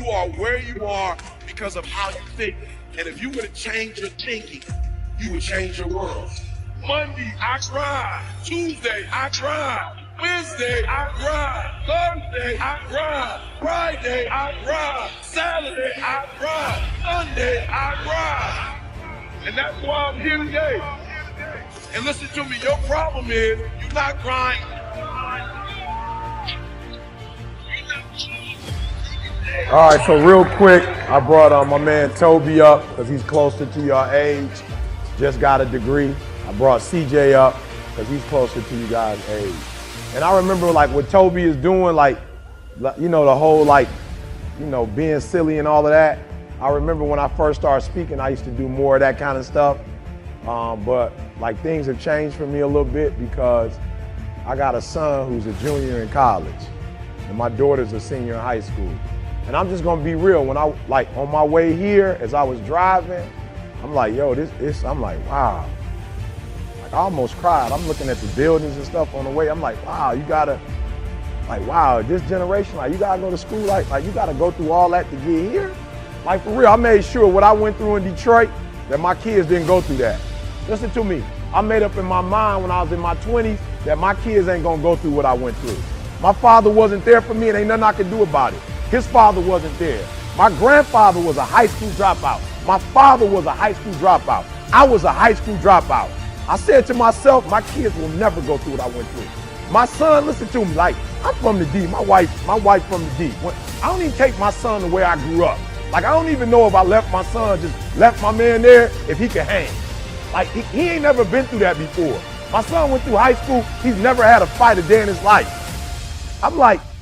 You are where you are because of how you think. And if you were to change your thinking, you would change your world. Monday, I cried. Tuesday, I cried. Wednesday, I cried. Thursday, I cried. Friday, I cried. Saturday, I cried. Sunday, I cried. And that's why I'm here today. And listen to me, your problem is you're not crying. All right, so real quick, I brought my man Toby up because he's closer to your age, just got a degree. I brought CJ up because he's closer to you guys' age. And I remember like what Toby is doing, like, you know, the whole like, you know, being silly and all of that. I remember when I first started speaking, I used to do more of that kind of stuff. But like things have changed for me a little bit because I got a son who's a junior in college and my daughter's a senior in high school. And I'm just gonna be real, when I, like on my way here, as I was driving, I'm like, yo, I'm like, wow. Like I almost cried. I'm looking at the buildings and stuff on the way. I'm like, wow, you gotta, like, wow, this generation, like you gotta go to school, like you gotta go through all that to get here. Like for real, I made sure what I went through in Detroit, that my kids didn't go through that. Listen to me, I made up in my mind when I was in my 20s that my kids ain't gonna go through what I went through. My father wasn't there for me and ain't nothing I could do about it. His father wasn't there. My grandfather was a high school dropout. My father was a high school dropout. I was a high school dropout. I said to myself, my kids will never go through what I went through. My son, listen to me, like, I'm from the D, my wife from the D. I don't even take my son to where I grew up. Like, I don't even know if I left my son, just left my man there, if he could hang. Like, he ain't never been through that before. My son went through high school, he's never had a fight a day in his life.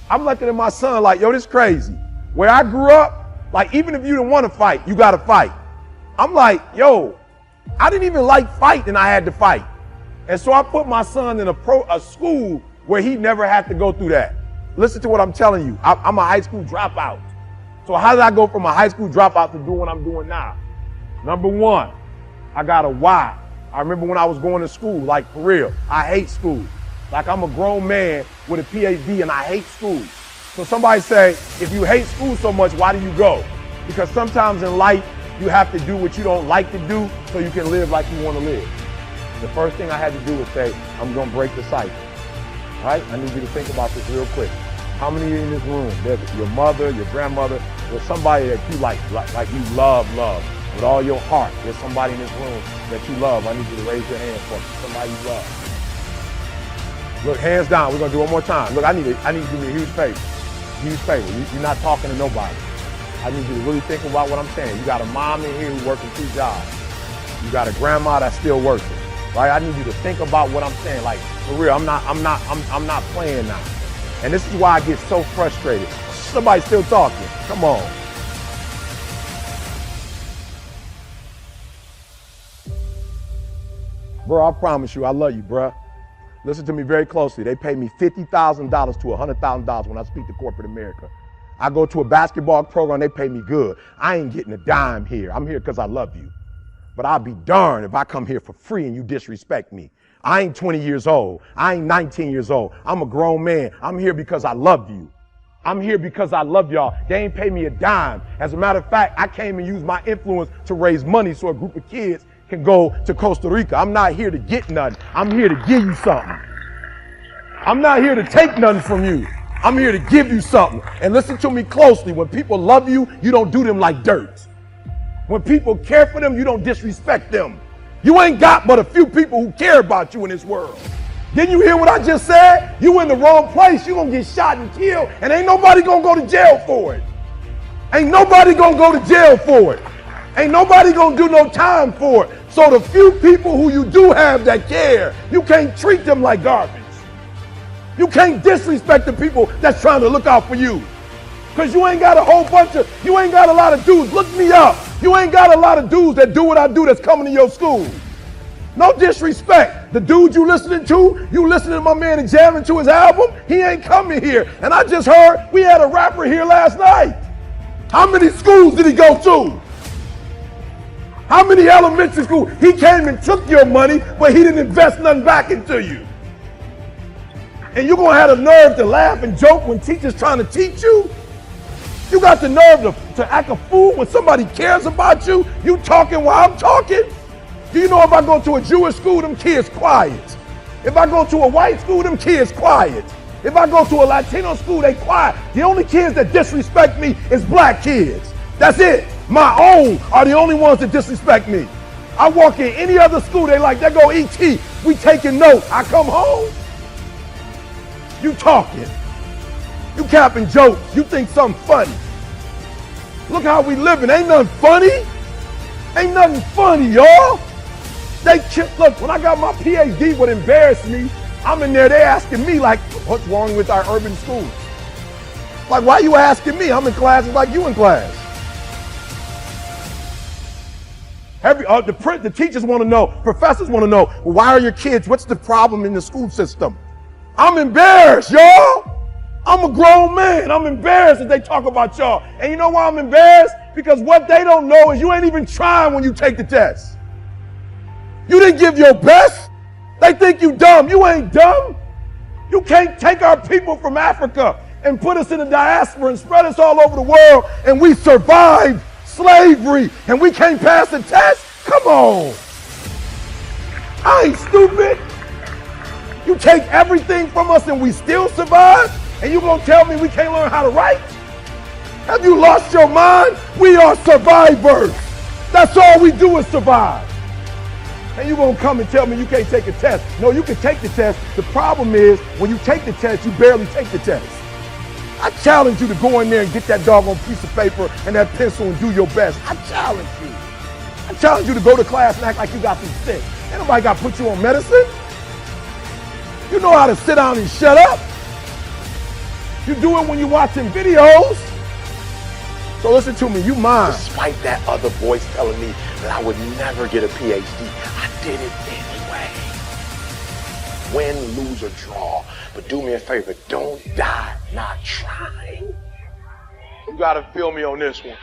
I'm looking at my son like, yo, this crazy. Where I grew up, like, even if you didn't want to fight, you got to fight. I'm like, yo, I didn't even like fighting, I had to fight. And so I put my son in a school where he never had to go through that. Listen to what I'm telling you. I'm a high school dropout. So how did I go from a high school dropout to doing what I'm doing now? Number one, I got a why. I remember when I was going to school, like for real, I hate school. Like I'm a grown man with a PhD and I hate school. So somebody say, if you hate school so much, why do you go? Because sometimes in life, you have to do what you don't like to do so you can live like you want to live. The first thing I had to do was say, I'm going to break the cycle. Right? I need you to think about this real quick. How many in this room? There's your mother, your grandmother, or somebody that you like you love with all your heart. There's somebody in this room that you love. I need you to raise your hand for me. Somebody you love. Look, hands down. We're gonna do it one more time. Look, I need you to do me a huge favor. Huge favor. You're not talking to nobody. I need you to really think about what I'm saying. You got a mom in here who's working 2 jobs. You got a grandma that's still working. Right? I need you to think about what I'm saying. Like, for real, I'm not playing now. And this is why I get so frustrated. Somebody's still talking. Come on. Bro, I promise you, I love you, bro. Listen to me very closely. They pay me $50,000 to $100,000 when I speak to corporate America. I go to a basketball program, they pay me good. I ain't getting a dime here. I'm here because I love you. But I'll be darned if I come here for free and you disrespect me. I ain't 20 years old. I ain't 19 years old. I'm a grown man. I'm here because I love you. I'm here because I love y'all. They ain't pay me a dime. As a matter of fact, I came and used my influence to raise money so a group of kids can go to Costa Rica. I'm not here to get nothing. I'm here to give you something. I'm not here to take nothing from you. I'm here to give you something. And listen to me closely. When people love you, you don't do them like dirt. When people care for them, you don't disrespect them. You ain't got but a few people who care about you in this world. Didn't you hear what I just said? You in the wrong place. You gonna get shot and killed, and ain't nobody gonna go to jail for it. Ain't nobody gonna go to jail for it. Ain't nobody gonna do no time for it. So the few people who you do have that care, you can't treat them like garbage. You can't disrespect the people that's trying to look out for you. Because you ain't got you ain't got a lot of dudes. Look me up. You ain't got a lot of dudes that do what I do that's coming to your school. No disrespect. The dude you listening to my man and jamming to his album, he ain't coming here. And I just heard we had a rapper here last night. How many schools did he go to? How many elementary schools? He came and took your money, but he didn't invest nothing back into you. And you're going to have the nerve to laugh and joke when teachers trying to teach you? You got got the nerve to act a fool when somebody cares about you? You talking while I'm talking? Do you know if I go to a Jewish school, them kids quiet? If I go to a white school, them kids quiet. If I go to a Latino school, they quiet. The only kids that disrespect me is black kids. That's it. My own are the only ones that disrespect me. I walk in any other school, they like, there go E.T. We taking notes. I come home, you talking. You capping jokes. You think something funny. Look how we living. Ain't nothing funny. Ain't nothing funny, y'all. Look, when I got my PhD, what embarrassed me, I'm in there, they asking me like, what's wrong with our urban schools? Like, why you asking me? I'm in classes like you in class. The teachers want to know, professors want to know, well, why are your kids, what's the problem in the school system? I'm embarrassed, y'all. I'm a grown man. I'm embarrassed that they talk about y'all. And you know why I'm embarrassed? Because what they don't know is you ain't even trying when you take the test. You didn't give your best. They think you dumb. You ain't dumb. You can't take our people from Africa and put us in the diaspora and spread us all over the world and we survived slavery and we can't pass the test? Come on. I ain't stupid. You take everything from us and we still survive? And you gonna tell me we can't learn how to write? Have you lost your mind? We are survivors. That's all we do is survive. And you gonna come and tell me you can't take a test. No, you can take the test. The problem is when you take the test, you barely take the test. I challenge you to go in there and get that doggone piece of paper and that pencil and do your best. I challenge you. I challenge you to go to class and act like you got some sick. Ain't nobody got to put you on medicine. You know how to sit down and shut up. You do it when you're watching videos. So listen to me, you mine. Despite that other voice telling me that I would never get a PhD, I did it anyway. Win, lose, or draw. But do me a favor, don't die not trying. You gotta feel me on this one.